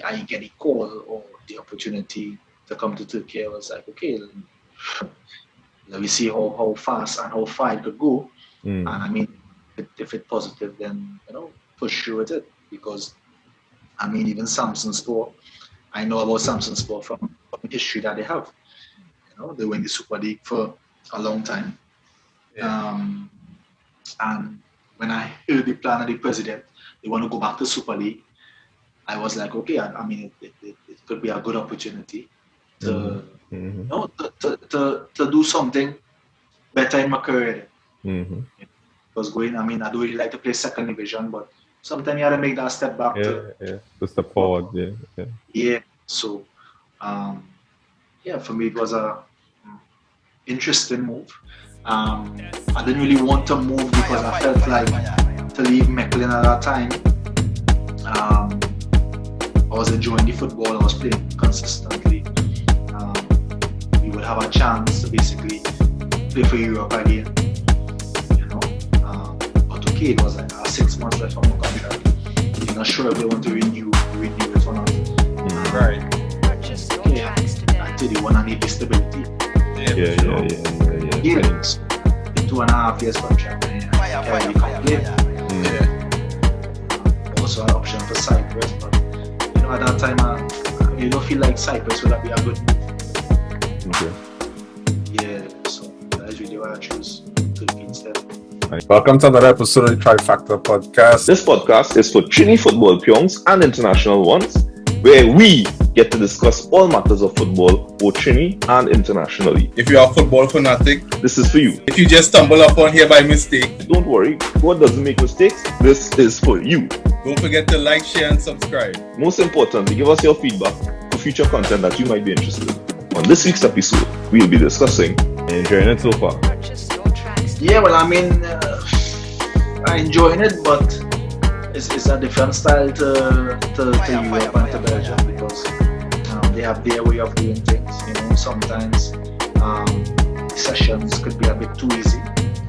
I get a call or the opportunity to come to Turkey, I was like, okay, let me see how fast and how far it could go. And I mean, if it's positive, then push through with it. Because I mean, even samsunspor, I know about samsunspor from the history that they have. They were in the Super League for a long time. And when I heard the plan of the president, they want to go back to Super League, I was like, okay, I mean, it could be a good opportunity to, to do something better in my career. Because I mean, I don't really like to play second division, but sometimes you have to make that step back to step forward. Yeah. So, for me, it was a interesting move. I didn't really want to move because I felt like to leave Mechelen at that time. I was enjoying the football. I was playing consistently. We would have a chance to basically play for Europe again. But okay, it was like 6 months left on my contract. You're not sure if they want to renew it or not. Right. Okay. Until they want to need the stability. Years. 2.5 years contract. Can we complain? Also an option for Cyprus, but at that time I don't feel like Cyprus would be a good move. So that's really why I chose Turkey instead. Welcome to another episode of the Trifactor podcast. This podcast is for Trini football piongs and international ones, where we get to discuss all matters of football, both Trini and internationally. If you are a football fanatic, this is for you. If you just stumble upon here by mistake, don't worry, God doesn't make mistakes. This is for you. Don't forget to like, share and subscribe. Most importantly, give us your feedback for future content that you might be interested in. On this week's episode, we will be discussing enjoying it so far. Yeah, well, I mean, I'm enjoying it, but it's a different style to Europe and to Belgium because they have their way of doing things. Sometimes sessions could be a bit too easy,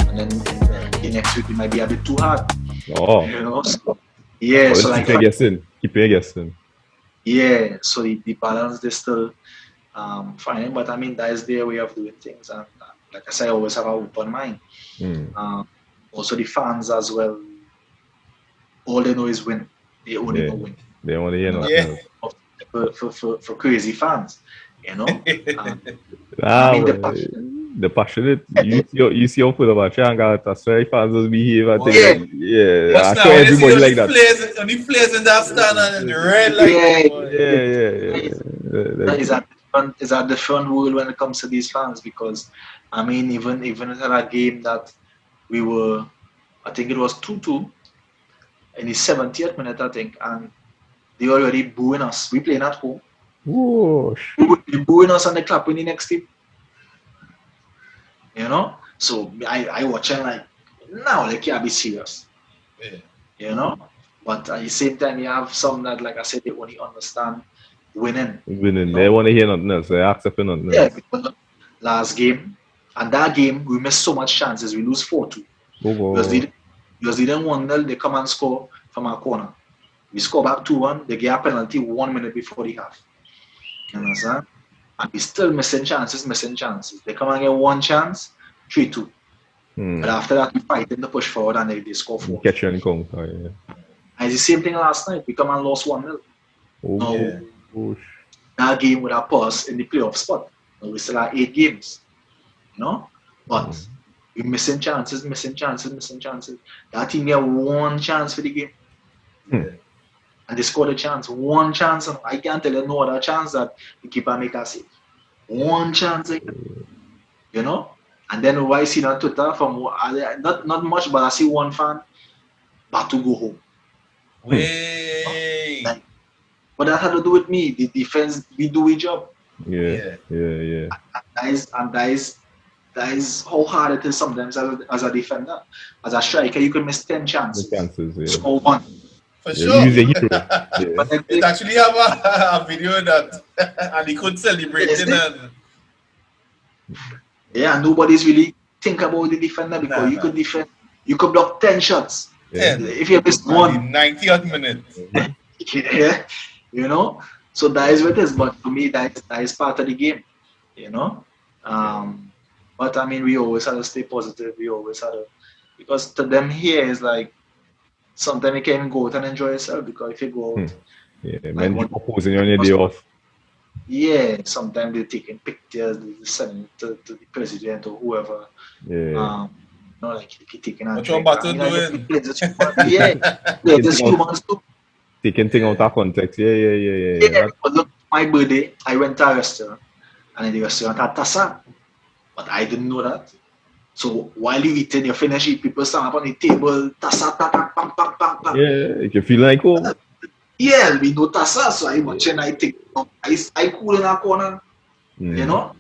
and then the next week it might be a bit too hard. So, yeah. So keep your guessing. Yeah, so the balance they still finding, but I mean that is their way of doing things, and like I say, I always have an open mind. Also the fans as well. All they know is win. They only know win. They only hear for crazy fans, the passionate. You see how full of a changa. That's why fans just behave. I think. I show everybody like that. When he plays in that stand and the red light. It's a different world when it comes to these fans because I mean even at a game that we were, I think it was 2-2 in the 70th minute I think, and they already booing us. We playing at home. Whoosh. They booing us and they clapping the next team. So I watching like now they can't be serious. But at the same time you have some that, like I said, they only understand winning. They want to hear nothing else. They accept nothing else. Yeah, because last game, and that game we missed so much chances. We lose 4-2. Because they didn't 1-0, they come and score from our corner. We score back 2-1, they get a penalty 1 minute before the half. You understand? And we still missing chances. They come and get one chance, 3-2. But after that, we fight in the push forward and they score 4. Catch you and come. And it's the same thing last night. We come and lost 1-0. That game would have paused in the playoff spot. Now we still have 8 games. But we're missing chances. That team get one chance for the game. And they scored a chance. One chance. I can't tell you no other chance that the keeper make us save. One chance. And then what I see on Twitter from not much, but I see one fan Bateau go home. But that had to do with me. The defense, we do our job. Yeah. And that is how hard it is sometimes as a defender. As a striker, you can miss 10 chances. Score 1. For sure. Use a hero. But it actually have a video that and he could celebrate it. And nobody's really think about the defender because you could defend. You could block 10 shots. If you missed one. 90th minute. you know. So that is what it is. But to me, that is part of the game, you know. But I mean, we always had to stay positive. We always had to, because to them here is like sometimes you can't go out and enjoy yourself because if you go out, yeah, like man, you one, proposing on your day off. yeah, sometimes they're taking pictures, they send it to the president or whoever. Yeah. You know, like if you're taking a What drink. Bateau I mean, I get doing? players, yeah, players as humans too. Taking thing out of context. Yeah. Yeah, but look, my birthday, I went to a restaurant, and in the restaurant had tassa, but I didn't know that. So while you eating, you finish eat, people stand up on the table, tassa, tata, bang, bang, bang, bang. Yeah, you feel like home. Yeah, we know tassa, so I watching, I think, I cool in a corner, you know,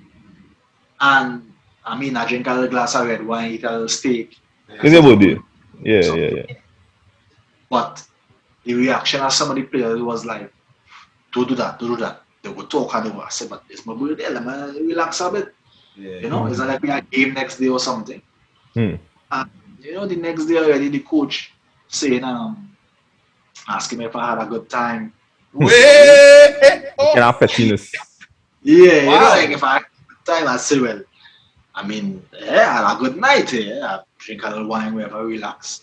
and I mean, I drink a little glass of red wine, eat a little steak. It's your birthday. Yeah. But the reaction of some of the players was like, don't do that. They would talk and they would say, but it's my birthday, let me relax a bit. Yeah. You know, it's not like we had a game next day or something. Mm. And you know, the next day already the coach saying, asking me if I had a good time. Wait! Can have pettiness. Yeah, Wow. you know, like if I had a good time, I say, well, I mean, yeah, I had a good night. I drink a little wine, wherever, relax.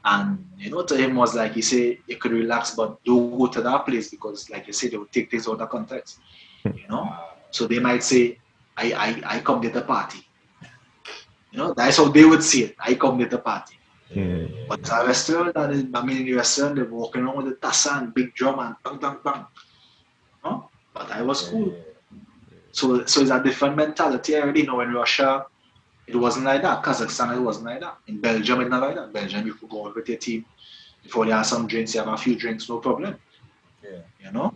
And you know, to him was like he said you could relax, but don't go to that place because, like you said, they will take things out of context. You know, so they might say, I come to the party. You know, that's how they would see it. I come to the party. But it's a restaurant that is, I mean, in the restaurant they're walking around with the tassa and big drum and bang bang bang. You know? But I was cool. So it's a different mentality. I already know in Russia it wasn't like that. Kazakhstan, it wasn't like that. In Belgium, it's not like that. Belgium, you could go out with your team. Before you have some drinks, you have a few drinks, no problem. Yeah. You know?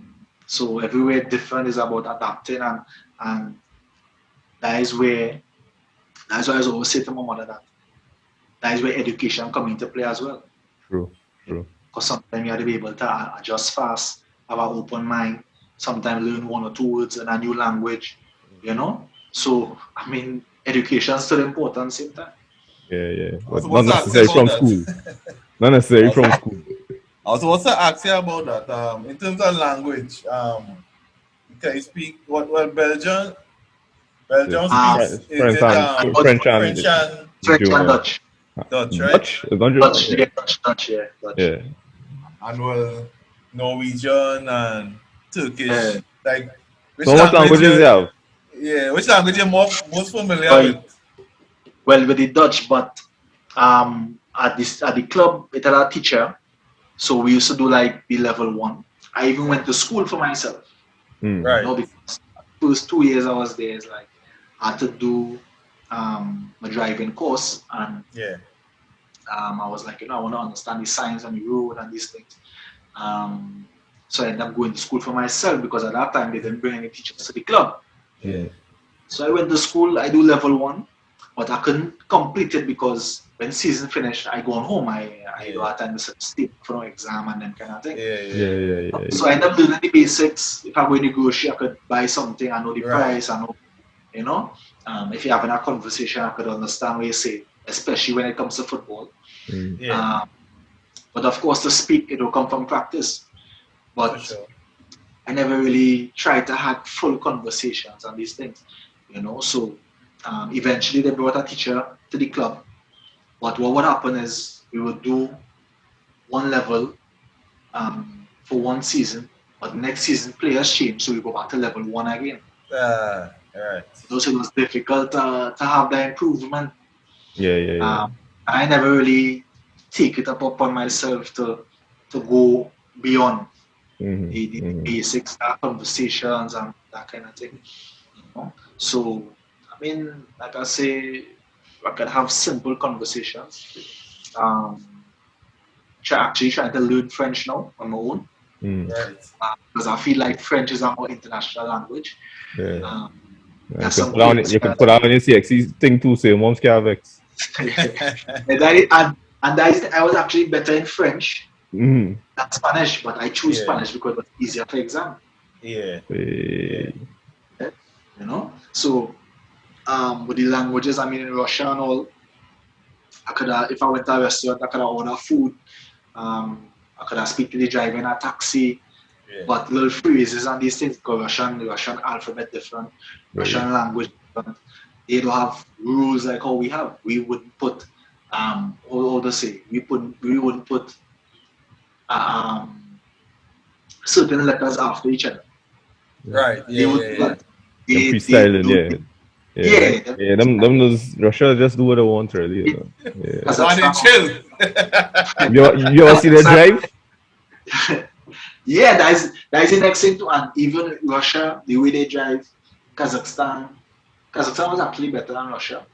So everywhere different is about adapting and that's why I always say to my mother that is where education comes into play as well. True. Because sometimes you have to be able to adjust fast, have an open mind, sometimes learn one or two words in a new language, you know? So, I mean, education is still important at the same time. Yeah. But Not necessarily from school. Not necessarily from school. I was also asking about that. In terms of language, can you speak Belgian? Belgium speaks French and Dutch. Dutch, right? Dutch? Dutch, Yeah. Yeah. And well, Norwegian and Turkish. Like, which so what languages you have? Yeah, which language you're most familiar with? Well, with the Dutch, but at the club, it had a teacher, so we used to do like the level 1. I even went to school for myself. Right. You know, because first 2 years I was there, it's like I had to do my driving course, and I was like, I want to understand the signs on the road and these things. So I ended up going to school for myself because at that time they didn't bring any teachers to the club. Yeah. So I went to school, I do level 1, but I couldn't complete it because when season finished, I go on home. I do attend the state for an exam and then kind of thing. Yeah. So I ended up doing the basics. If I go negotiate, I could buy something, I know the price, I know, you know. If you're having a conversation, I could understand what you say, especially when it comes to football. But of course, to speak, it will come from practice. But I never really tried to have full conversations on these things, you know. So eventually they brought a teacher to the club. But what would happen is we would do one level for one season, but next season players change, so we go back to level 1 again. Right. So it was difficult to have that improvement. Yeah. I never really take it upon myself to go beyond the basics, conversations and that kind of thing. You know? So, I mean, like I say, I can have simple conversations. Actually trying to learn French now on my own. Because I feel like French is a more international language. You can put out on your CXC thing too, so your mom's can't vex. I was actually better in French than Spanish, but I choose Spanish because it was easier for exam. You know, so with the languages, I mean, in Russia and all, I could if I went to a restaurant, I could order food. I could speak to the driver in a taxi. But little phrases and these things, because Russian alphabet different, Russian language different. They don't have rules like how we have. We wouldn't put how to say, we wouldn't put certain letters after each other. Right. They're freestyling, yeah. Them those Russia just do what they want, really. Kazakhstan. Chill. You ever see the drive? Yeah, that's the next thing too. And even Russia, the way they drive, Kazakhstan was actually better than Russia.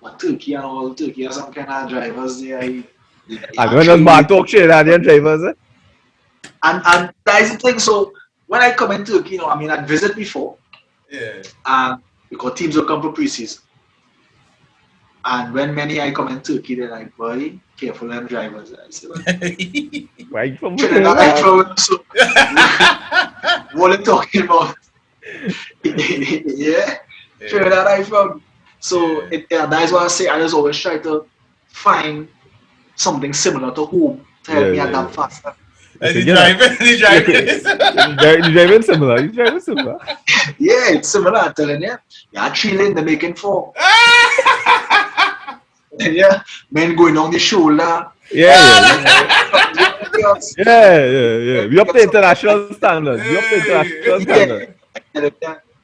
But Turkey are some kind of drivers there. And when there's bad talk shit, they're drivers, eh? And that's the thing. So when I come in Turkey, I mean, I'd visit before. Yeah. Because teams will come for preseason. And when I come in Turkey, they're like, boy, careful them drivers. I say, where you from? So, what are you talking about? Yeah. Trinidad I from. So that's why I say I just always try to find something similar to home to help me adapt faster. He's driving similar. Yeah, it's similar. I'm telling you. Yeah, 3 lanes, they're making 4. Yeah, men going on the shoulder. Yeah. We up to international standards.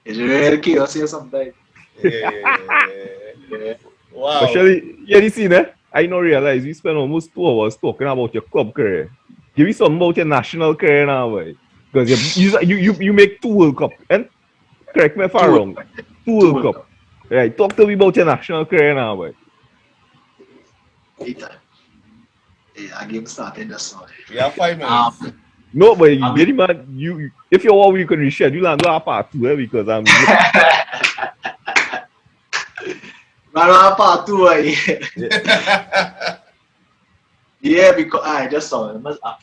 It's real chaos here sometimes. Wow. But Shelly, you see that? I don't realize we spent almost 2 hours talking about your club career. Give me something about your national career now, boy. Because you make 2 World Cup, and correct me if I'm wrong. 2 World Cup. Right, talk to me about your national career now, boy. I game started just now. We have 5 minutes. No, but very man, if you want, we can reschedule and do a part 2, because I'm. Part 2, yeah, because I just saw it. I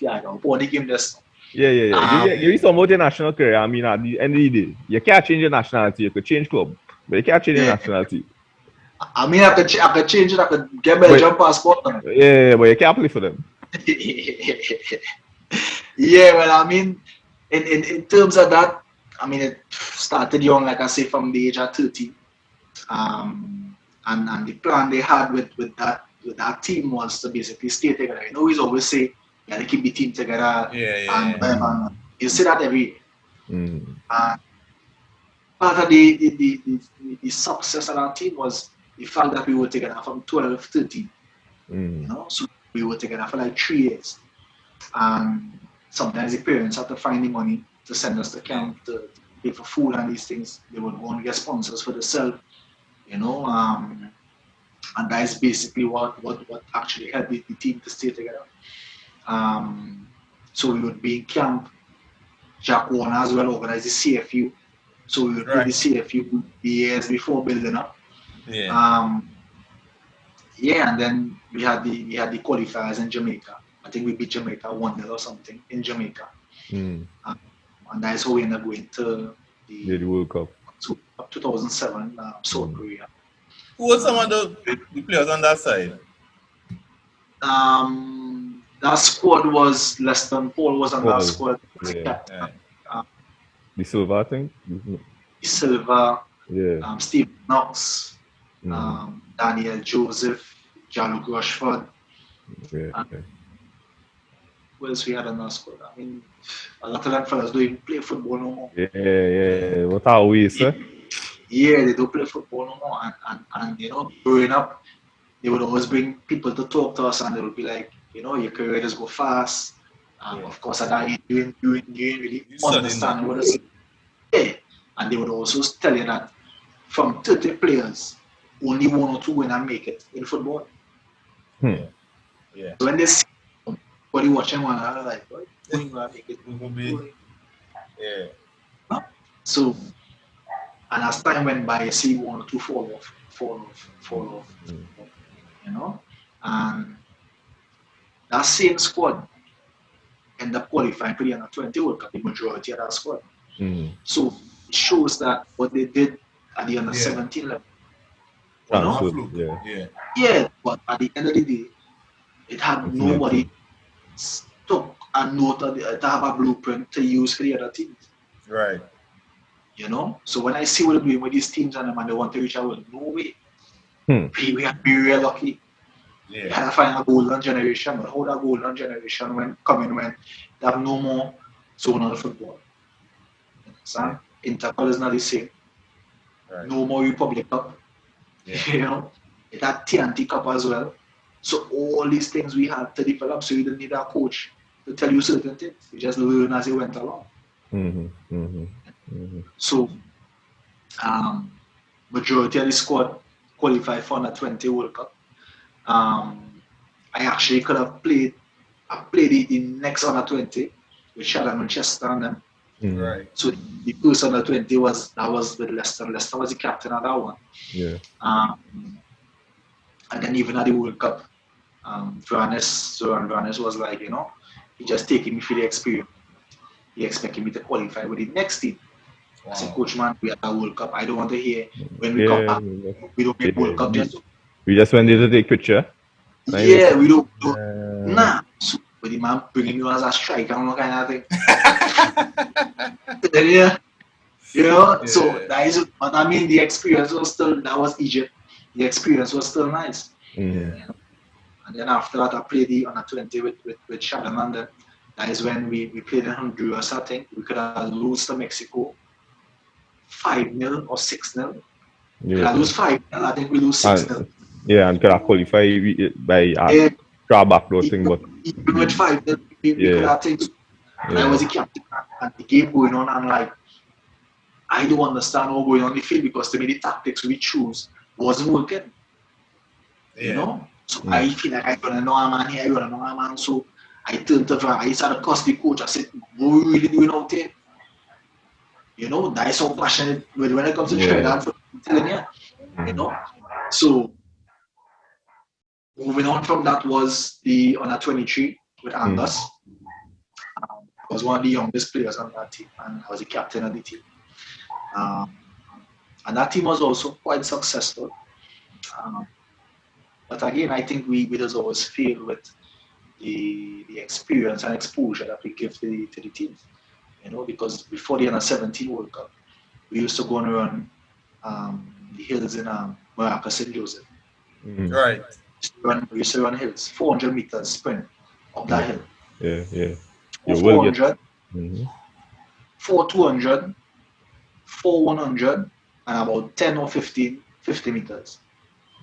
the game just. Yeah. Give me some about your national career. I mean, at the end of the day, you can't change your nationality. You could change club, but you can't change your nationality. I mean, I could change it. I could get Belgium passport. Yeah, but you can't play for them. Yeah, well, I mean, in terms of that, I mean, it started young, like I say, from the age of 13. And the plan they had with that team was to basically stay together. You know, we always say, they keep the team together. And you see that every year. Part of the success of our team was the fact that we were together from 12, 13. You know, so we were together for like 3 years. And sometimes the parents had to find the money to send us to camp to pay for food and these things. They would go and get sponsors for themselves, you know. And that is basically what actually helped the team to stay together. So we would be in camp. Jack Juan as well organized the CFU. So we would do the CFU years before building up. And then we had the qualifiers in Jamaica. I think we beat Jamaica 1-0 or something in Jamaica. And that's how we ended up going to the World Cup. 2007 South Korea. Who were some of the players on that side? That squad was less than Paul was on that squad. The Silva thing? The Silva, Steve Knox, Daniel Joseph, Jean-Luc Rochefort. What else we had on that squad? I mean, a lot of them fellas don't even play football no more. What are we, sir? Yeah, they don't play football no more. And you know, growing up, they would always bring people to talk to us, and they would be like, you know, your career just go fast. Of course, at that age, you really understand what it's. Yeah, and they would also tell you that from 30 players, only 1 or 2 will not make it in football. So when they see somebody watching one another, like, what? Who will not make it? So, and as time went by, you see 1 or 2 fall off. You know, and that same squad end up qualifying for the under 20 World Cup, the majority of that squad. So it shows that what they did at the under 17 level. But at the end of the day, it had nobody stuck a note to have a blueprint to use for the other teams. Right. You know? So when I see what they're doing with these teams and they want to reach out, no way. We have to be real lucky. Yeah. We had to find a golden generation, but how that golden generation when they have no more zonal football. So Interpol is not the same. Right. No more Republic Cup. Yeah. You know, it had TNT Cup as well. So all these things we had to develop. So you didn't need a coach to tell you certain things. You just learn as you went along. So majority of the squad qualified for the 20 World Cup. I actually could have played. I played it in next under 20 with Sheldon Manchester and them. Right. So the first under 20 was with Leicester. Leicester was the captain of that one. Yeah. And then even at the World Cup, Vanes was like, you know, he just taking me for the experience. He expected me to qualify with the next team. Wow. I said, Coach, man, we are at World Cup. I don't want to hear when we come back, we don't make World Cup. We just went there to take picture. Yeah, we don't. Nah. So, but the man bringing me as a striker and all kind of thing. Yeah. You know, so that is, but I mean, the experience was still, that was Egypt. The experience was still nice. You know? And then after that, I played the under 20 with Sheldon, and then that is when we played in Honduras, I think. We could have lost to Mexico 5-0 or 6-0. We could have lose 5-0, I think we lose 6-0. Yeah, and could have qualified by drawback those things, but even with 5-0, we could have things. And I was the captain, and the game going on, and like, I don't understand what going on in the field because to me the tactics we choose wasn't working. You know? So I feel like I don't know a man here, I don't know a man. So I turned to I started to cuss the coach. I said, what are we really doing out there? You know, that is so passionate when it comes to Trinidad, I'm telling you. You know? So moving on from that was the under 23 with Angus. I was one of the youngest players on that team, and I was the captain of the team. And that team was also quite successful. But again, I think we just always fail with the experience and exposure that we give to the teams. You know, because before the under 17 World Cup, we used to go and run the hills in Morocco, St. Joseph. Right. We used to run hills, 400 meters sprint up that hill. Yeah. 400, 4-200, 4-100, and about 10 or 50 meters.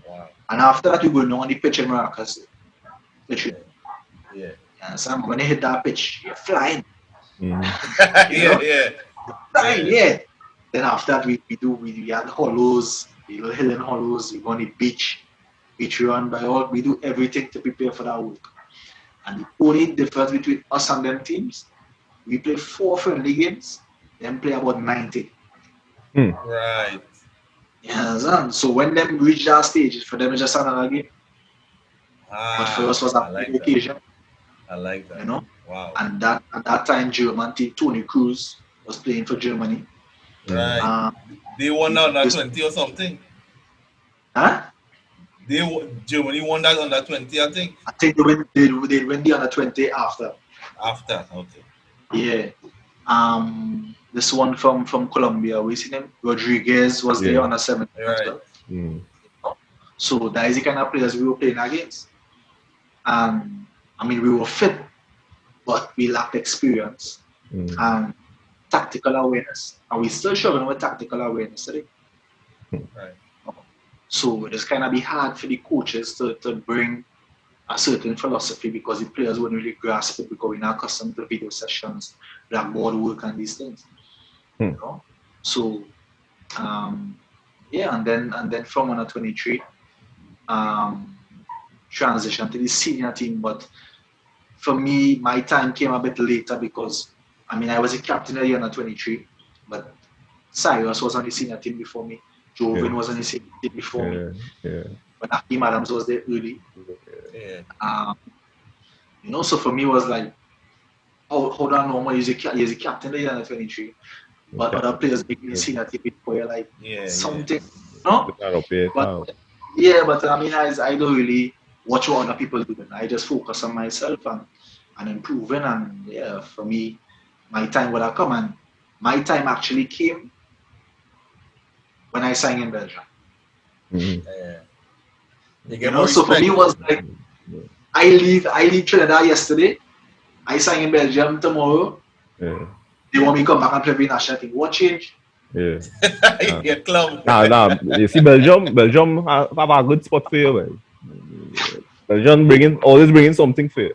Wow. And after that, you go on the pitch in Morocco. Yeah. So when you hit that pitch, you're flying. Yeah. Flying, yeah. Then after that, we had hollows, the little hill and hollows, we go on the beach run by all. We do everything to prepare for that World Cup. And the only difference between us and them teams, we play 4 friendly games, then play about 90. Right. Yeah, so when them reach that stage, for them it's just another game. But for us was a big occasion. I like that. You know? Wow. And at that time, German team, Tony Cruz was playing for Germany. Right. They won under 20 or something. Huh? Germany won that under 20, I think. I think they win the under 20 after. After, okay. Yeah. This one from Colombia, we see them. Rodriguez was there under 17 as well. So that is the kind of players we were playing against. And I mean, we were fit, but we lacked experience and tactical awareness. And we still struggling with tactical awareness today. Right. So it's kind of be hard for the coaches to bring a certain philosophy because the players wouldn't really grasp it because we're not accustomed to video sessions, blackboard work, and these things. You know? So, and then from under 23, transition to the senior team. But for me, my time came a bit later because, I mean, I was a captain of the under 23, but Cyrus was on the senior team before me. Joven was on the senior team before me. But Hakeem Adams was there early. You know, so for me, it was like, how do I know he's a captain of the under 23? But other players making the senior team before you're like, something, no? But I mean, I don't really watch what other people do. I just focus on myself and and improving. And yeah, for me, my time would have come, and my time actually came when I sang in Belgium. You know, so for me it was like I leave Trinidad yesterday. I sang in Belgium tomorrow. They want me to come back and play the national team. What change? Yeah. Your club. Nah. You see, Belgium have a good spot for you, man. Belgium always bringing something for you.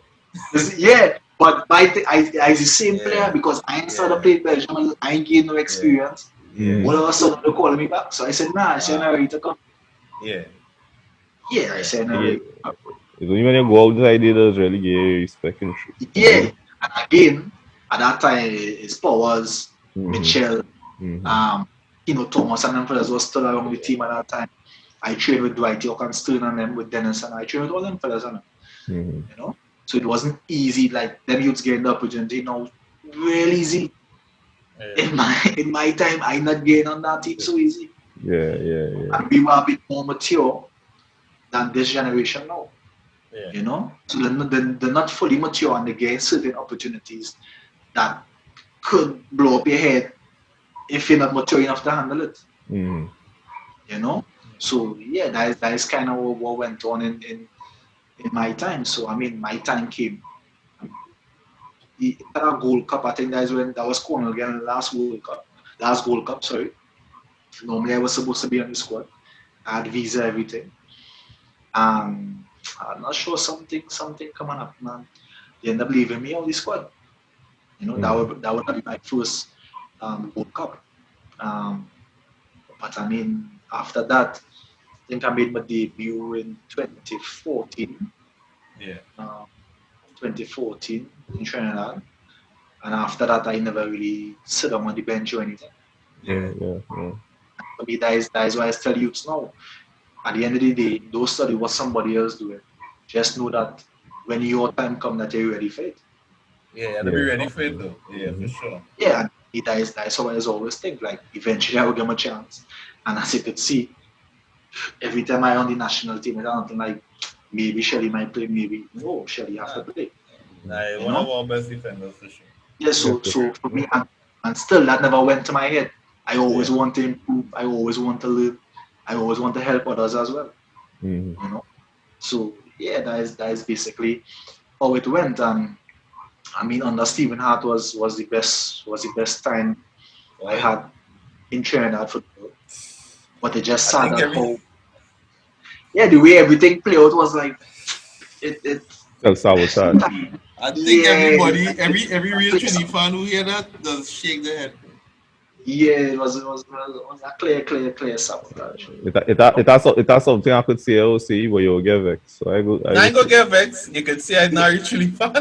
Yeah, but I the same player because I ain't started playing Belgium. I ain't gained no experience. All of a sudden they calling me back. So I said, nah, I said, I'm ready to come. Yeah, I said, I'm ready. It's only when you go outside there that's really get respect and shit. Yeah, and again, at that time, his powers, Michelle, Thomas and them fellas was still around the team at that time. I trained with Dwight York and Stern and them with Dennis, and I trained with all them fellas and them. So it wasn't easy. Like them youths getting the opportunity now, real easy. In my time, I not getting on that team so easy. Yeah. And we were a bit more mature than this generation now. So they're not fully mature and they get certain opportunities that could blow up your head if you're not mature enough to handle it. So yeah, that is kind of what went on in my time. So I mean, my time came. The Gold Cup, I think that was Cornell again last Gold Cup, sorry. Normally I was supposed to be on the squad. I had visa, everything. I'm not sure something coming up, man. They end up leaving me on the squad. That would be my first World Cup. But I mean, after that, I think I made my debut in 2014. 2014 in Trinidad. And after that, I never really sit on the bench or anything. Yeah. For me, that is why I tell youths now. At the end of the day, don't study what somebody else doing. Just know that when your time comes, that you're ready for it. Yeah, to be ready for it though. Yeah, for sure. Yeah, and that is how I always think. Like eventually I will get my chance. And as you could see, every time I on the national team, it's something like maybe Shelly might play, maybe no, Shelly has to play. One of our best defenders for sure. Yeah, so for me, and still that never went to my head. I always want to improve. I always want to learn. I always want to help others as well. So yeah, that is basically how it went. And I mean, under Stephen Hart was the best time I had in Trinidad football. But it just sad that how the way everything played out was like it. Self-sabotage. I think everybody, every real Trini fan who hear that does shake their head. Yeah, it was a clear sabotage. It has something I could say. I will say, but you'll get vexed. So I ain't gonna get vexed. You can say I'm not a Trini fan.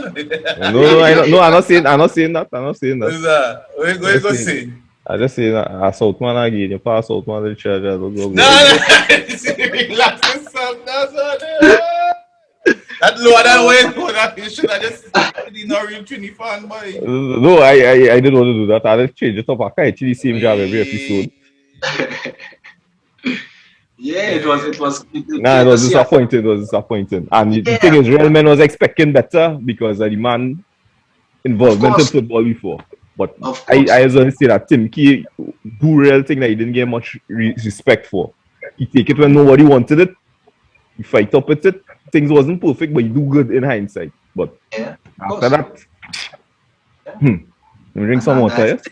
No, I'm not saying that. What's that? What you gonna say? I just say that a Southman again. You pass Southman the church. No. Relax yourself. That's what that lower than way. You should have just be not real Trini fan, boy. No, I didn't want to do that. I just change it up. I can't actually same job every episode. It was. Nah, it was disappointing. And the thing is, real men was expecting better because of the man involvement in football before. But I was going to say that Tim Key do real thing that he didn't get much respect for. He take it when nobody wanted it. He fight up with it. Things wasn't perfect, but you do good in hindsight. But after that, drink some water, yes?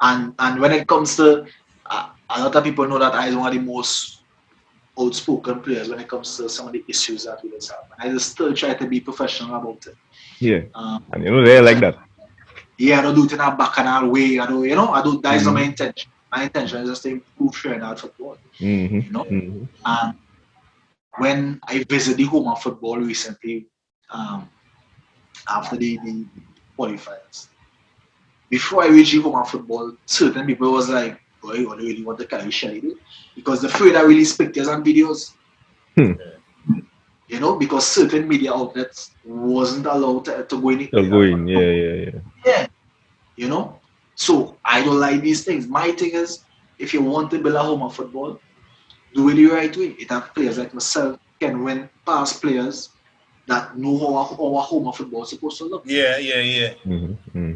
And when it comes to a lot of people know that I is one of the most outspoken players when it comes to some of the issues that we just have. I just still try to be professional about it. Yeah, and they're like that. Yeah, I don't do it in a bacchanal way. I don't. That is not my intention. My intention is just to improve Trinidad football. And when I visited the home of football recently, after the qualifiers, before I reached the home of football, certain people was like, boy, you really want to carry Shelly? Because the afraid I really pictures and videos. Because certain media outlets wasn't allowed to go in. Yeah. So I don't like these things. My thing is, if you want to build a home of football, do it the right way. It have players like myself can win past players that know how a home of football is supposed to look. Yeah.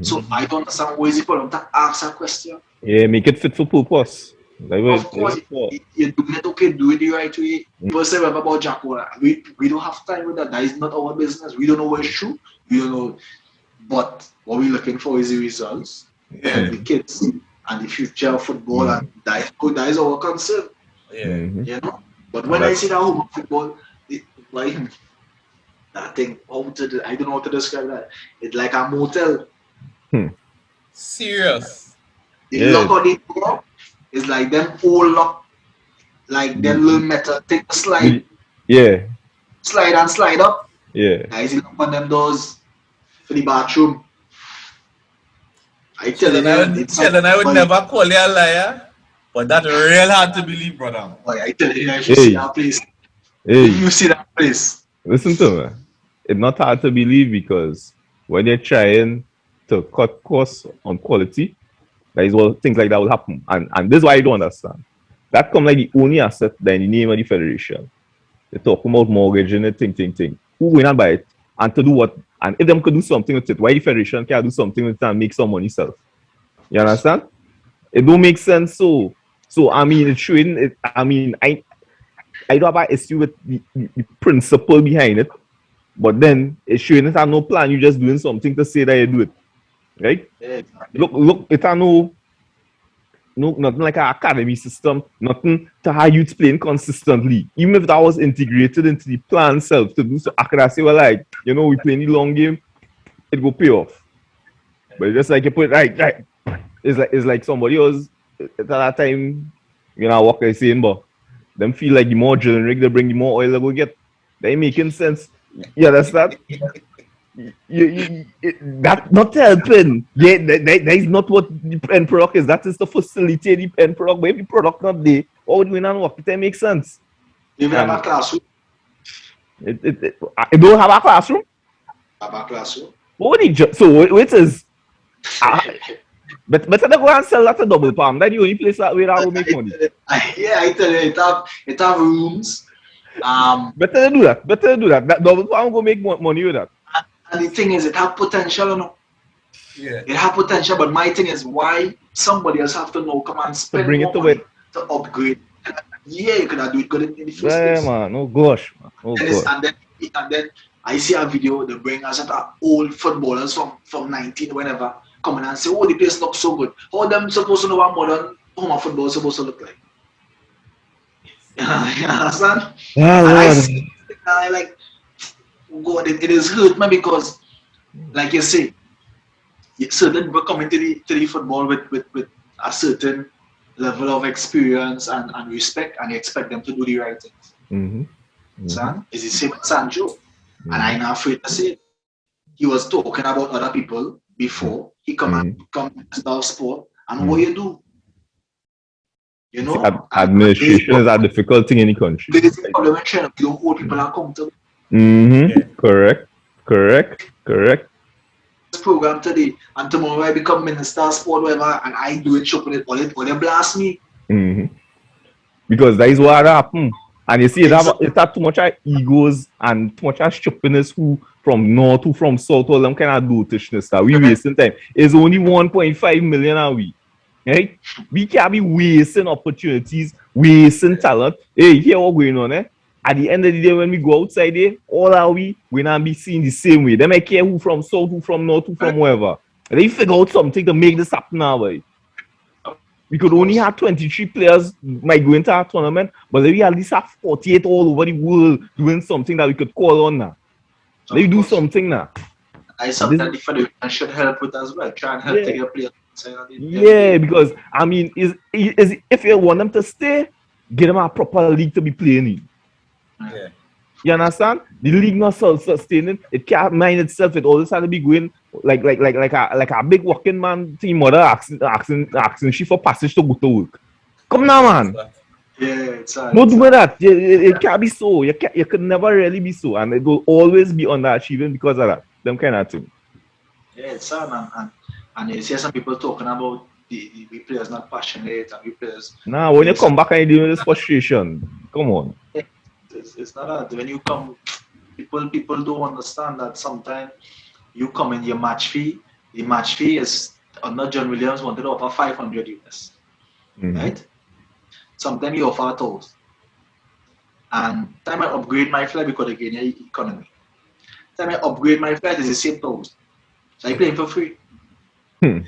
So I don't understand where is the problem to ask a question. Yeah, make it fit for purpose. Of course, you're doing it okay, do it the right way. People say whatever about Jacko. We don't have time with that. That is not our business. We don't know what's true. We don't know. But what we're looking for is the results. And the kids and the future of football, and that is our concern. You know. But when I see that home football, like that thing, I don't know how to describe that. It's like a motel. Serious. The lock on the door is like them old lock, like them little metal thing slide. Yeah. Slide and slide up. Yeah. I see lock on them doors for the bathroom. I tell you, Sheldon, I would never call you a liar, but that's real hard to believe, brother. Boy, I tell you, if you see that place. If you see that place. Listen to me. It's not hard to believe because when you're trying to cut costs on quality, that is what things like that will happen. And this is why I don't understand. That come like the only asset that in the name of the federation. They talk about mortgage and thing. Who will not buy it? And to do what? And if them could do something with it, why the federation can't do something with it and make some money self? You understand? It don't make sense. So I mean, it's showing. I don't have an issue with the principle behind it, but then it's showing it have no plan. You're just doing something to say that you do it, right? Yeah. Look, it have no nothing like an academy system, nothing to how youth playing consistently. Even if that was integrated into the plan itself to do so, I could say, well, like, you know, we playing the long game, it go pay off. But just like you put it right. It's like somebody else at that time, you know, what I saying, but them feel like the more generic they bring, the more oil they go get. That ain't making sense. You understand? That's not helping. Yeah, that is not what the end product is. That is to facilitate the end product. But if the product not there, how would we not work? It makes sense. You have a classroom? It don't have a classroom? Have a classroom? So it is. But better go and sell that to Double Palm. That's the only place that where I will make money. Yeah, I tell you, it have rooms. Better do that. That Double Palm go make money with that. And the thing is, it have potential, you know. Yeah. It have potential, but my thing is, why somebody else have to know come and spend bring more it to money it to upgrade? Yeah, you could have do it good in the first yeah, place. man. Oh gosh, man. Oh gosh. And then I see a video. They bring us at old footballers from 19 whenever coming and say, "Oh, the place looks so good." How them supposed to know what modern home of football is supposed to look like? You understand? Yeah, and I like, God, it is hurt me because, like you say, certain people come into the football with a certain level of experience and respect, and you expect them to do the right things. Son, it's the same with Sancho, and I'm not afraid to say it. He was talking about other people before he come to sarpsborg, and what you do, you know, administration is a difficult thing in the country. There is a problem with China. You don't hold people accountable. Correct. This program today, and tomorrow I become minister of sport, whatever, and I do it, chopping it, or they blast me. Because that is what happened. And you see, it have too much egos and too much stupidness who from north, who from south, all them kind of dotishness that we wasting time. It's only 1.5 million are we. Right? We can't be wasting opportunities, wasting talent. Hey, hear what going on, eh? At the end of the day, when we go outside there, all are we not be seen the same way. They might care who from south, who from north, who from wherever. And they figure out something to make this happen now, right? We could only have 23 players might go into our tournament, but we at least have 48 all over the world doing something that we could call on now. They do something now. I something that the federation should help with as well. Try and help take your players. Yeah, because I mean, is if you want them to stay, get them a proper league to be playing in. Yeah. You understand? The league not self-sustaining. It can't mind itself. It always has to be going like a big working man team mother asking she for passage to go to work. Come now, man. Yeah, it's don't do that. It can't be so. You could never really be so, and it will always be underachieving because of that. Them kind of thing. Yeah, it's sad, and you see some people talking about the players not passionate and the players. Nah, when you come back and you deal with this frustration, come on. It's not that when you come People don't understand that sometimes you come in your match fee. The match fee is under John Williams wanted to offer 500 US, right? Sometimes you offer 1,000. And time I upgrade my flight because again, your economy. Time I upgrade my flight is the same 1,000. So I playing for free. Yeah.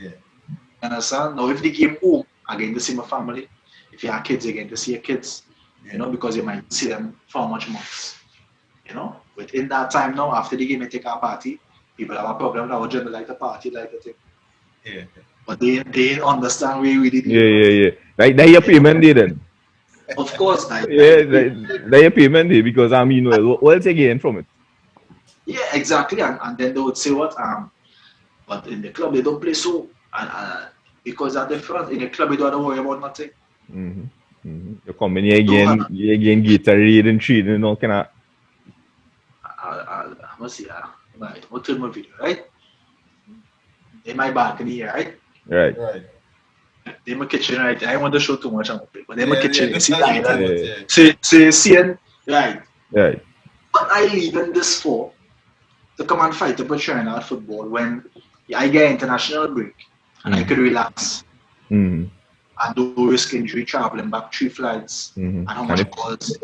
Understand? Now if the game home, again to see my family. If you have kids, again to see your kids. You know, because you might see them for much months. You know, within that time now, after the game, I take a party. People have a problem. Our general like the party, like the thing. Yeah. But they understand where we did. Yeah. Like that your payment day then. Of course, that your payment day because I mean, what else you gain from it? Yeah, exactly. And then they would say what but in the club they don't play so because at the front in the club they don't worry about nothing. You come in you again Gatorade and treat and all kind of. I must see. Right, I'll turn my video, right? In my balcony here, right? Right. In my kitchen, right? I don't want to show too much on the but in my kitchen, yeah, see, right? Right. What I leaving this for to come and fight up with Trinidad football when I get international break and I could relax and do risk injury traveling back 3 flights and how much calls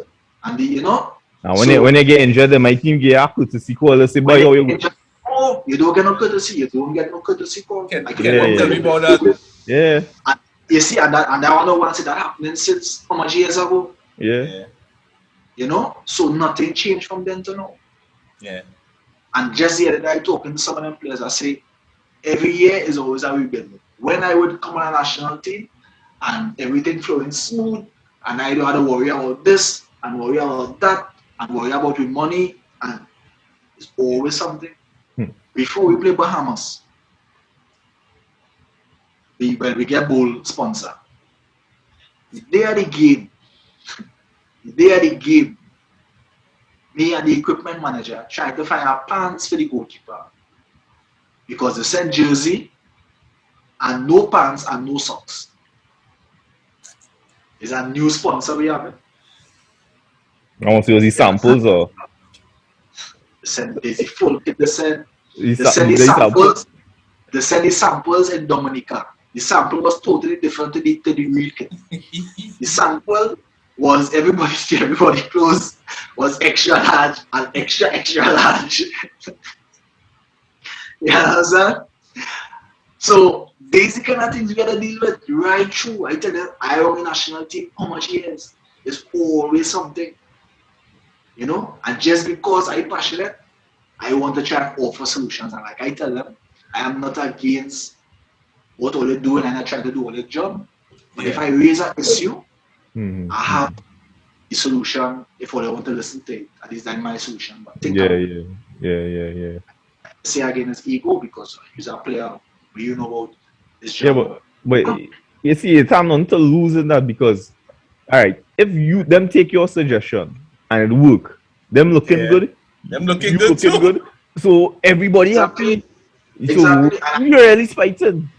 and you know. Now when you get injured, my team get a courtesy call and say, boy, how you go? Oh, you don't get no courtesy. You don't get no courtesy call. Tell me about that. Yeah. And you see, and I don't want to see that happening since how much years ago. Yeah. You know, so nothing changed from then to now. Yeah. And just the other day, I talking to some of them players, I say, every year is always a rebuilding. When I would come on a national team and everything flowing smooth, and I don't have to worry about this and worry about that and worry about with money, and it's always something. Before we play Bahamas, we get bowl sponsor. They are the game. Me and the equipment manager trying to find a pants for the goalkeeper because they send jersey and no pants and no socks. It's a new sponsor we have. I want to see the samples or send the full kit. They send the samples. They send the samples in Dominica. The sample was totally different to the real kit. The sample was everybody clothes was extra large and extra large. You understand? So basic kind of things we gotta deal with right through. I tell them I run the national team how much years. It's always something. You know, and just because I'm passionate, I want to try and offer solutions. And like I tell them, I am not against what all they're doing and I try to do all the job. But if I raise an issue, I have the solution if all I want to listen to it. At least that's my solution. But yeah. Say again it's ego because he's a player, but you know about this job. Yeah, but you see, it's time not to lose in that because alright, if them take your suggestion and it work, them looking good. Them looking good too. Good. So everybody happy. Exactly. So you're really fighting.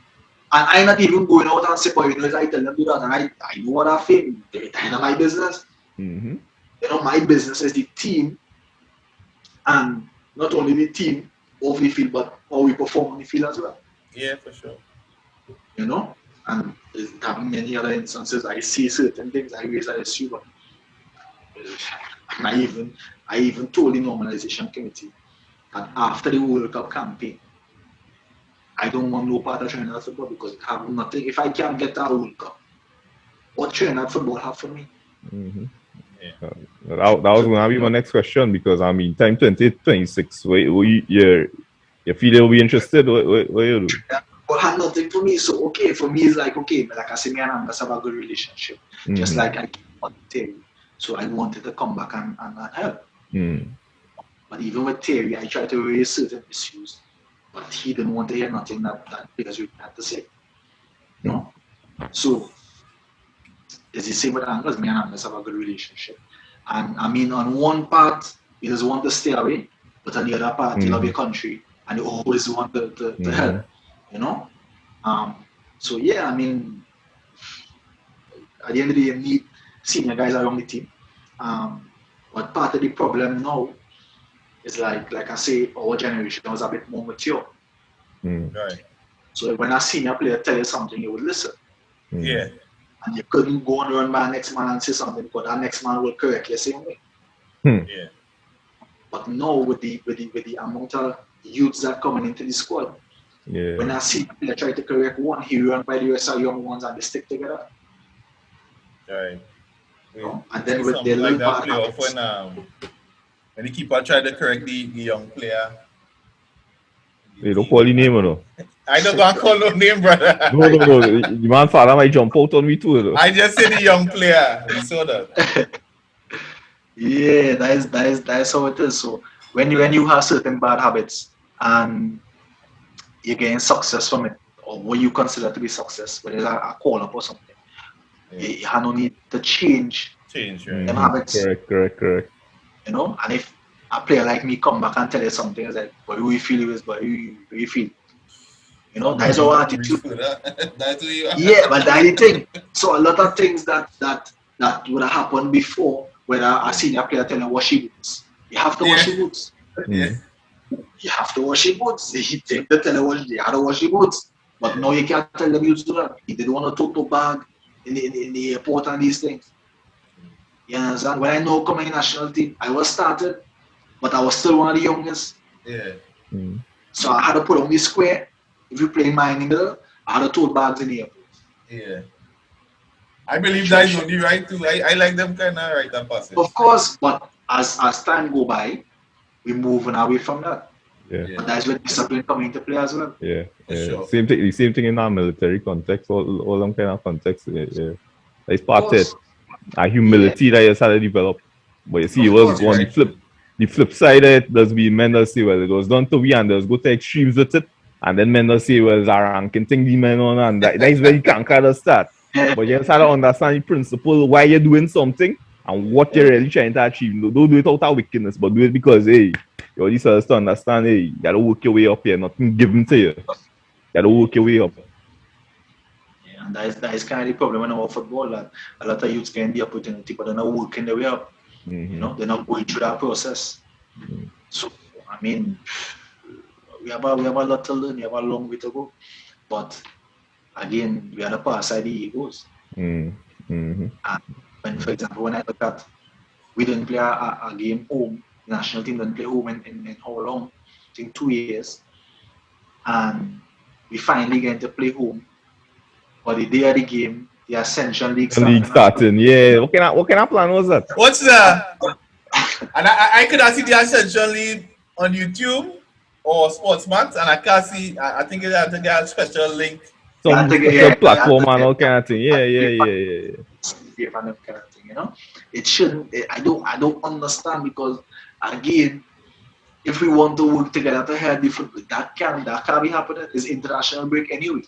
And I'm not even going out and say, boy, you know, I tell them do that, and I know what I feel. It's not my business. You know, my business is the team, and not only the team, how we feel, but how we perform on the field as well. Yeah, for sure. You know, and there's many other instances. I see certain things I raise an issue, but I even told the normalization committee that after the World Cup campaign, I don't want no part of Trinidad football because it have nothing. If I can't get that World Cup, what Trinidad football have for me? That was going to be my next question because I mean, time 2026, you feel you'll be interested? What you do? But had nothing for me. So okay, for me it's like okay, like I say, me and Angus have a good relationship. Just like I want Terry, so I wanted to come back and help. But even with Terry, I tried to raise certain issues. But he didn't want to hear nothing that because we had to say. No. So it's the same with Angus. Me and Angus have a good relationship. And I mean on one part he doesn't want to stay away, but on the other part he love your country and he always want to help. You know? So yeah, I mean at the end of the day you need senior guys around the team. But part of the problem now it's like I say, our generation was a bit more mature. Right. So when a senior player tell you something, you would listen. Yeah. And you couldn't go and run by next man and say something, but that next man will correct you the same way. Yeah. But now with the amount of youths that coming into the squad, when I see player try to correct one, he run by the rest of young ones and they stick together. Right. And then with the like little that bad playoff habits. when the keeper tried to correct the young player. You don't call your name, no? I don't gonna call no name, brother. No. The man father might jump out on me too, though. I just said the young player. You saw that. Yeah, that is how it is. So when you have certain bad habits and you're getting success from it, or what you consider to be success, whether it's a call up or something, you have no need to change them habits. Correct. You know, and if a player like me come back and tell you something, it's like, but who you feel is, but who you feel. You know, that's our attitude. That's who you are. Yeah, but that's the thing. So a lot of things that would have happened before, whether a senior player tell you wash your boots. You have to wash your boots. Yeah. You have to wash your boots. He take the tell you how to wash your boots. But now you can't tell them you do that. He didn't want to talk to bag in the airport and these things. You understand? When I know coming in national team, I was started, but I was still one of the youngest. Yeah. So I had to put on the square. If you play mine in the middle, I had to tote bags in the airport. Yeah. I believe that is only right too. I like them kind of right and passive. Of course, but as time go by, we're moving away from that. Yeah. And that's where discipline coming into play as well. Yeah. Sure. Same thing in our military context, all them kind of context. Yeah. It's part of it. A humility that you started to develop. But you see, it was on the flip side of it, there's been men that say, well, it was done to me and there's go to extremes with it. And then men that say, well, it's a ranking thing the men on, and that is where you can't kind of start. But you have to understand the principle, why you're doing something and what you're really trying to achieve. No, don't do it out of wickedness, but do it because, hey, you need to understand, hey, you gotta work your way up here, nothing given to you. You gotta work your way up. Yeah, and that is kind of the problem in our football, that a lot of youths getting the opportunity, but they're not working their way up. You know, they're not going through that process. So, I mean, we have a lot to learn, we have a long way to go. But again, we are the pass side the egos. And when, for example, when I look at, we didn't play a game home, national team didn't play home in how long? I think 2 years. And we finally get to play home. But the day of the game, the Ascension League starting. Yeah. What kind of plan was that? What's that? And I could see the Ascension League on YouTube or Sportsman, and I can't see. I think it had to get a special link. Some special platform and all kind of thing. Yeah. Kind of thing, you know, it shouldn't. I don't understand, because again, if we want to work together to help the football, that can't be happening. It's international break anyway.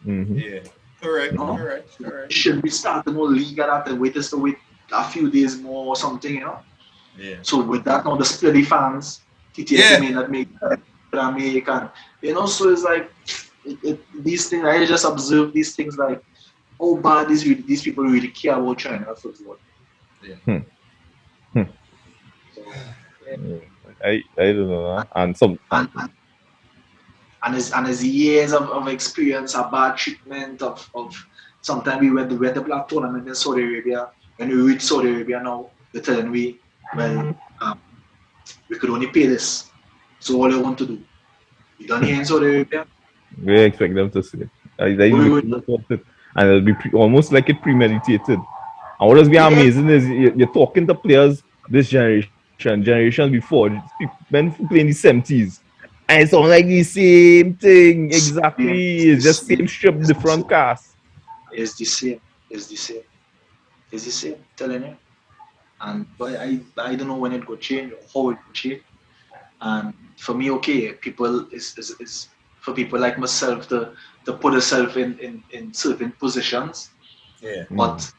Yeah, correct. No? Correct. It should be starting no league at that and wait a few days more or something, you know. Yeah. So with that now, the split the fans, TTS may not make American, you know. So it's like these things. I just observe these things like, oh, bad these people really care about China football. Yeah. So, I don't know, and some and as years of experience, of bad treatment of sometimes we went the black tournament in Saudi Arabia. When we reach Saudi Arabia now, they're telling we, well, we could only pay this. So all they want to do, you don't hear in Saudi Arabia. We expect them to say, and it'll be almost like it premeditated. And what is be amazing is you're talking to players this generation before, men who play in the 70s, and it's all like the same thing exactly. It's just same strip, different cast. It's the same. Telling you. And but I don't know when it will change or how it will change. And for me, okay, people is for people like myself to put yourself in certain positions. Yeah. But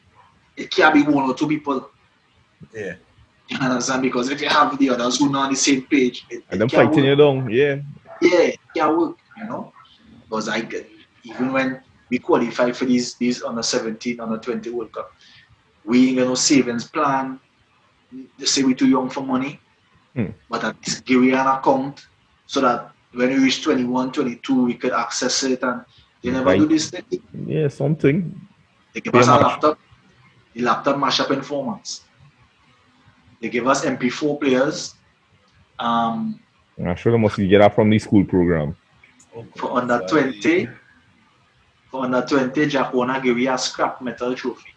it can't be one or two people. Yeah. You understand? Because if you have the others who are not on the same page, and them fighting you down, yeah, it can't work, you know. Because even when we qualify for these under 17, under 20 World Cup, we ain't got no savings plan. They say we're too young for money. But at least give you an account so that when you reach 21, 22, we could access it, and they never do this thing. Yeah, something. They give us a laptop. The laptop mash up in 4 months. They give us MP4 players. I'm sure they must get that from the school program. For under 20, Jack Warner gave you a scrap metal trophy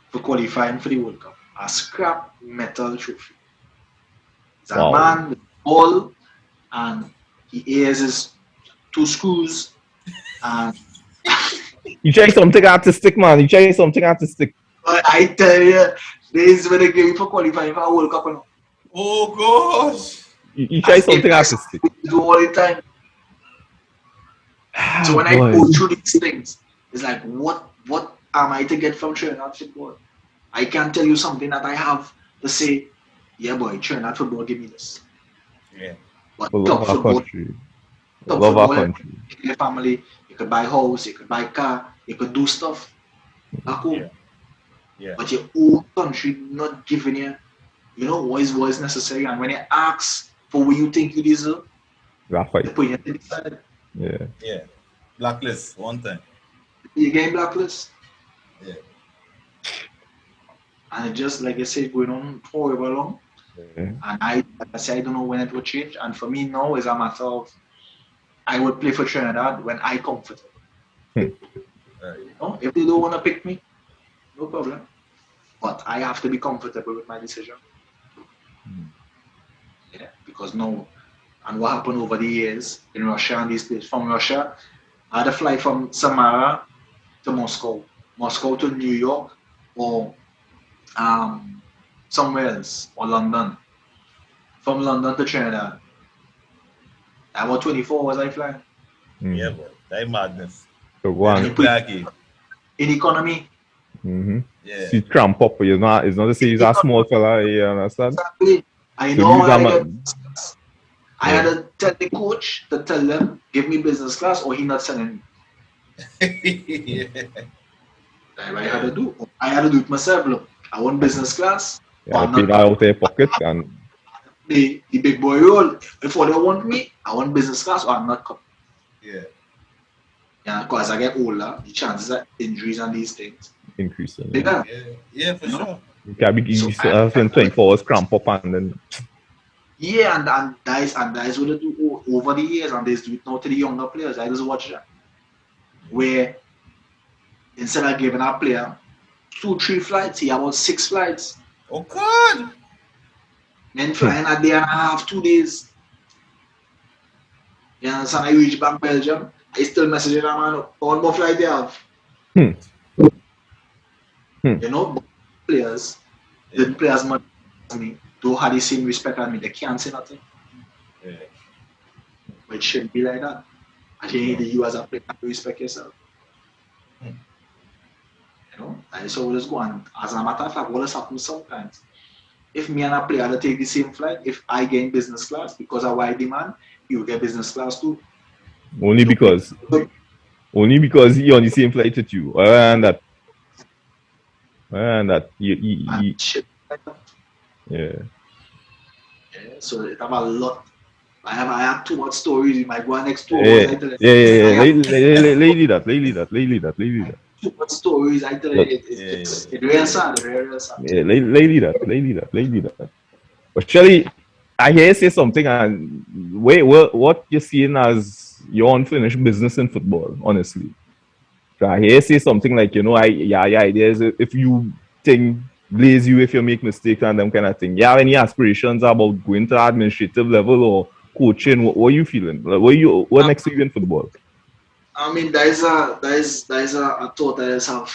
for qualifying for the World Cup. A scrap metal trophy. It's a man with a ball, and he airs his 2 screws, and you try something artistic, man. You try something artistic. I tell you, this is what they give you for qualifying for a World Cup. Oh gosh! You try something artistic. Do all the time. So when I go through these things, it's like, what am I to get from Trinidad football? I can't tell you something that I have to say, yeah boy, Trinidad football, give me this. Yeah. But love our country. Love our country. Your family, you could buy house, you could buy car, you could do stuff. Back home. Yeah. But your own country not giving you, what is necessary. And when you ask for what you think you deserve, they put you to the side. Yeah. Blacklist, one time. You get blacklist. Yeah. And it just, like I said, going on forever long. Yeah. And I don't know when it will change. And for me now, it's a matter of, I would play for Trinidad when I comfortable. If they don't want to pick me, no problem. But I have to be comfortable with my decision. Yeah, because no. And what happened over the years in Russia and these places, from Russia, I had to fly from Samara to Moscow, Moscow to New York, or somewhere else, or London. From London to Trinidad. About 24 hours I fly. Yeah, boy. That madness. So Juan. In economy. Yeah. See cramp up, it's not to say he's a small fella, you understand? Exactly. I know. I had to tell the coach to tell them, give me business class or he not sending me. That's what I had to do. I had to do it myself. Look, I want business class. Yeah, I pay that out of their pocket and the big boy role. If they want me, I want business class or I'm not coming. Yeah. Yeah, because as I get older, the chances of injuries and these things increasing. Yeah, for sure. You can't be 24 hours cramp up and then. Yeah, and that is what they do over the years, and they do it now to the younger players. I just watch that. Where instead of giving a player 2-3 flights, he about 6 flights. Oh God! Men flying a day and a half, 2 days. You understand? I reach back Belgium, I still messaging a man, one more flight they have. Players, the players much me, don't have the same respect as me, they can't say nothing. Yeah. But it shouldn't be like that. I think you as a player have to respect yourself. And so we'll just go on. As a matter of fact, what has happened sometimes? If me and a player take the same flight, if I get in business class because of wide demand, you will get business class too. Only because he on the same flight with you. And that yeah. So it have a lot. I have too much stories. You might go on next door. Yeah. Lady that. Too much stories. I tell you, it's real sad. Yeah, lady that. But Shelly, I hear you say something, and wait, what you're seeing as your unfinished business in football, honestly. So I hear you say something like, idea is if you think blaze you if you make mistakes and them kind of thing. You have any aspirations about going to administrative level or coaching? What are you feeling? What next to you in football? I mean, that is a thought that I have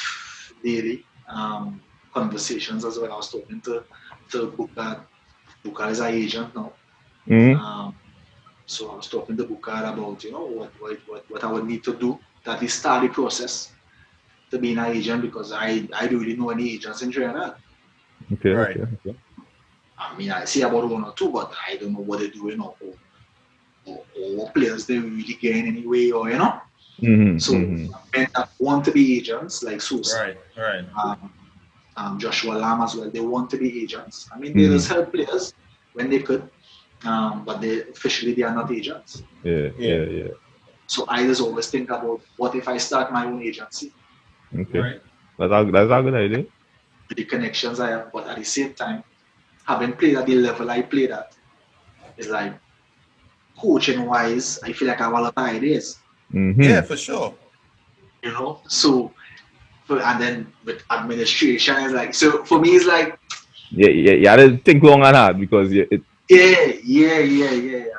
daily. Conversations as well. I was talking to Bukar. Bukar is an agent now. So I was talking to Bukar about what I would need to do. That is start the process to be an agent, because I don't really know any agents in Trinidad. Okay. Right. Okay. I mean, I see about 1 or 2, but I don't know what they're doing or what players they really getting anyway, or So men that want to be agents like Soca. Right. Joshua Lamb as well. They want to be agents. I mean, they just help players when they could, but they are not agents. Yeah. So I just always think about what if I start my own agency? Okay, right. That's a good idea. With the connections I have, but at the same time, having played at the level I played at, is like coaching wise, I feel like I have a lot of ideas. Yeah, for sure. You know, so and then with administration, it's like, so for me, it's like, you had to think long and hard because yeah. I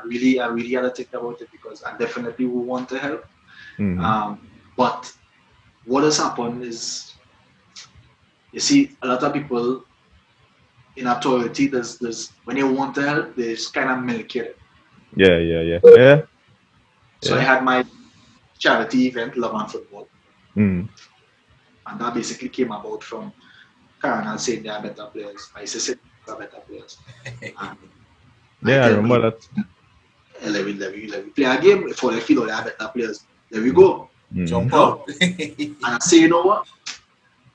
really had to think about it because I definitely would want to help. But what has happened is, you see, a lot of people in authority, there's when you want to help, there's kind of milk it. Yeah. So I had my charity event, Love and Football. And that basically came about from Karen saying they are better players. I said they are better players. I remember that. Let me play a game for the feel they are better players. There we go. Jump out. And I say, you know what?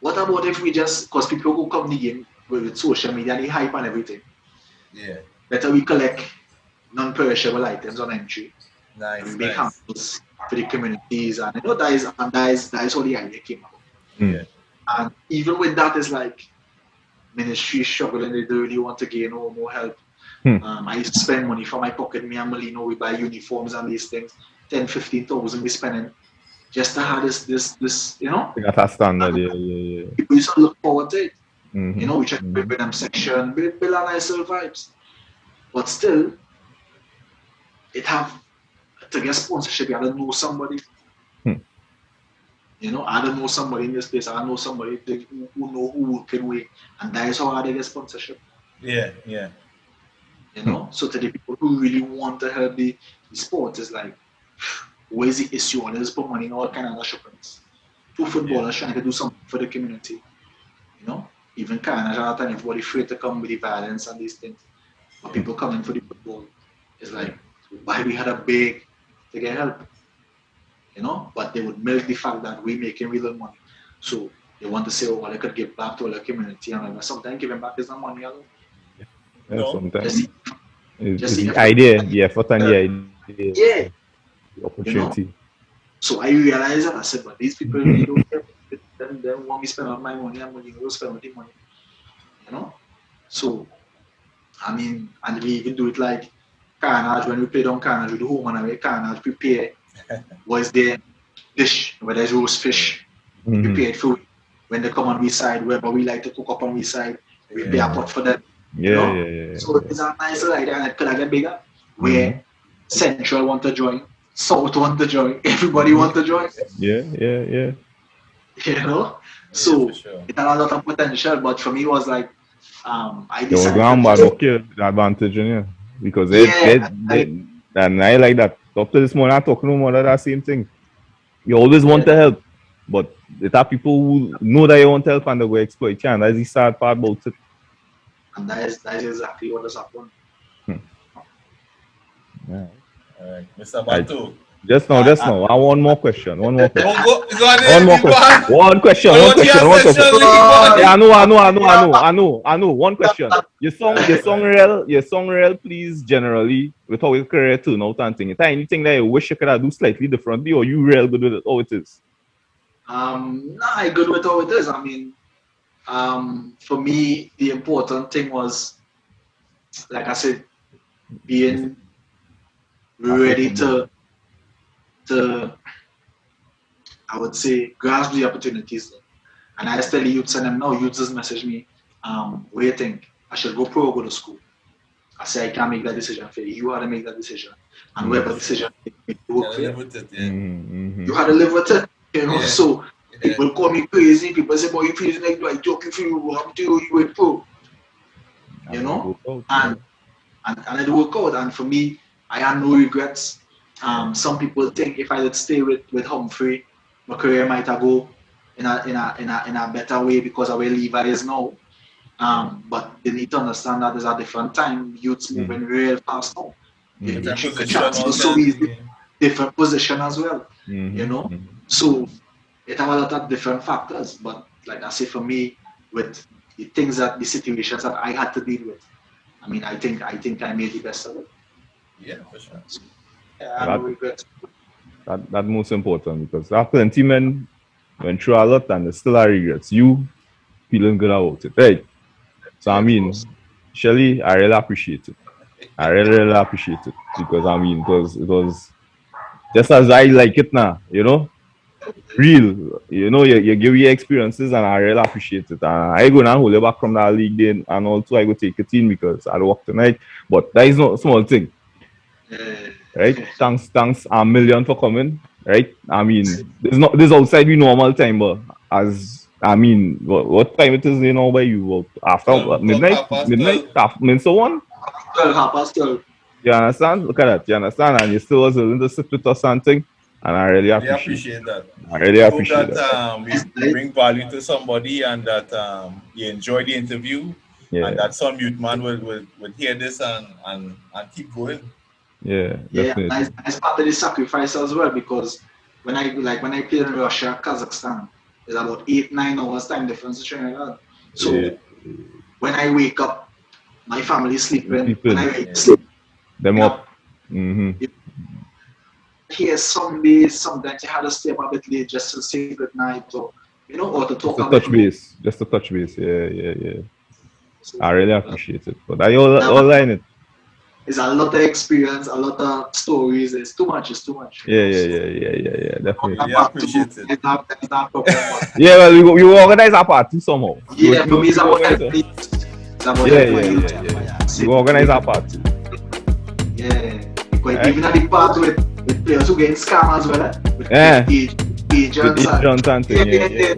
What about if we just, because people who come to the game with social media and the hype and everything. Yeah. Better we collect non-perishable items on entry. Nice. We make handles for the communities, and you know that is how the idea came about. Yeah. And even with that, it's like ministry struggling. They don't really want to gain more help. I used to spend money from my pocket. Me and Molino, we buy uniforms and these things. 10,000-15,000 we spending just to have this, you know. That's a standard. Yeah. People used to look forward to it. You know, we check build them section, build a nice vibes. But still, it have to get sponsorship. You have to know somebody. You know, I don't know somebody in this place. I know somebody who know who can wait, and that is how I get sponsorship. Yeah. You know, so to the people who really want to help the sport, is like, where's the issue? And there's put money in all kind of other shoppings. Two footballers trying to do something for the community. You know, even Canada, at the time, everybody afraid to come with the violence and these things. But people coming for the football. It's like, why we had a beg to get help. You know, but they would milk the fact that we're making real money. So they want to say, oh, well, I could give back to the community. And sometimes giving back is not money alone. Sometimes. It's the idea, the effort and the idea. Yeah. The opportunity. You know? So I realized that I said, but these people really don't care. They want me to spend all my money, and money will spend all the money. You know? So, I mean, and we even do it like carnage, when we play down carnage, we do home and away carnage, prepare what's their dish, whether it's roast fish, prepared food. When they come on we side, wherever we like to cook up on we side, we pay a pot for them. Yeah. So it's a nice idea, and it could get bigger. Where Central want to join, South want to join, everybody want to join. Yeah. You know? So it had a lot of potential, but for me it was like I decided the advantage in here. Because and I like that. Up to this morning I talk no more that same thing. You always want to help, but there are people who know that you want to help and they will exploit you, and that's the sad part about it. And that is exactly what has happened. Yeah. Alright, Mr. Bateau. Just now. I want one more question. One question. Yeah, I know. One question. Your song real, please, generally, with how your career turn out and thing. Is there anything that you wish you could have do slightly differently, or you real good with it, how it is? I good with how it is. I mean, for me, the important thing was, like I said, being ready to I would say grasp the opportunities. And I tell the youths and them now, youths just message me, what do you think? I should go pro or go to school? I say I can't make that decision for you. You have to make that decision. And whatever decision you work for you. You have to live with it. You know, so people call me crazy, people say, boy, you feel like do I joke for you, I'm to you went pro. You know? And it worked out, and for me, I had no regrets. Some people think if I would stay with Humphrey, my career might have go in a better way because I will leave it is now. But they need to understand that there's a different time. Youths moving real fast now. So easy, different position as well. You know, so it have a lot of different factors. But like I say, for me, with the things the situations that I had to deal with. I mean, I think I made the best of it. Yeah, for sure. Yeah, I don't regret. That's most important because there are plenty men went through a lot and they still are regrets. You feeling good about it, right? So I mean, Shelly, I really appreciate it. I really appreciate it because I mean, it was just as I like it now, you know, real. You know, you give your experiences and I really appreciate it. And I go and hold you back from that league then, and also I go take it in because I work tonight. But that is not a small thing. Right? Thanks a million for coming. Right? I mean, this outside we normal time, but as I mean, what time it is now by you? After midnight? So on? 12:30. You understand? Look at that. You understand? And you still was willing to sit with us something. And I really appreciate that. I really appreciate that. We bring value to somebody and that you enjoy the interview. Yeah. And that some youth man will hear this and keep going. Yeah, definitely. Yeah, it's part of the sacrifice as well because when I played in Russia, Kazakhstan, there's about 8-9 hours time difference in Trinidad. So when I wake up, my family is sleeping. When I sleep, them up. Here some days, sometimes you had to stay up a bit late just to say good night or or to talk just to touch base. Yeah. So, I really appreciate it. But I all line it. It's a lot of experience, a lot of stories. It's too much. Yeah. Definitely. I appreciate it. Yeah, well, we organize our party somehow. Yeah, for me, it's about We organize our party. Yeah, because even at the part with players who get scammed as well. With agents and things. Yeah.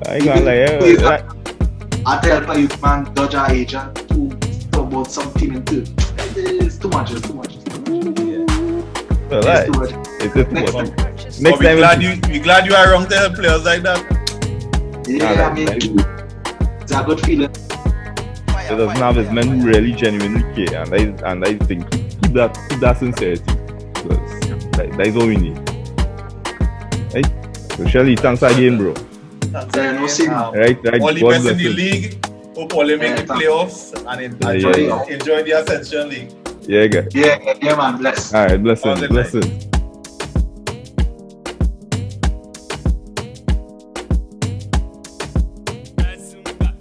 I ain't gonna lie. I tell you, man, dodge our agent to talk about some team and two. It's too much. Yeah. It's too much. It's too much. Next time, we glad you are wrong to help players like that. Yeah, I mean, it's a good feeling. It doesn't have his men who really genuinely care, and I think keep that sincerity because that is all we need. Right? So Shelly, thanks again, bro. Right. All the best in the league. Hope all they make the playoffs and enjoy the Ascension League. Yeah, man. Bless. All right, blessings.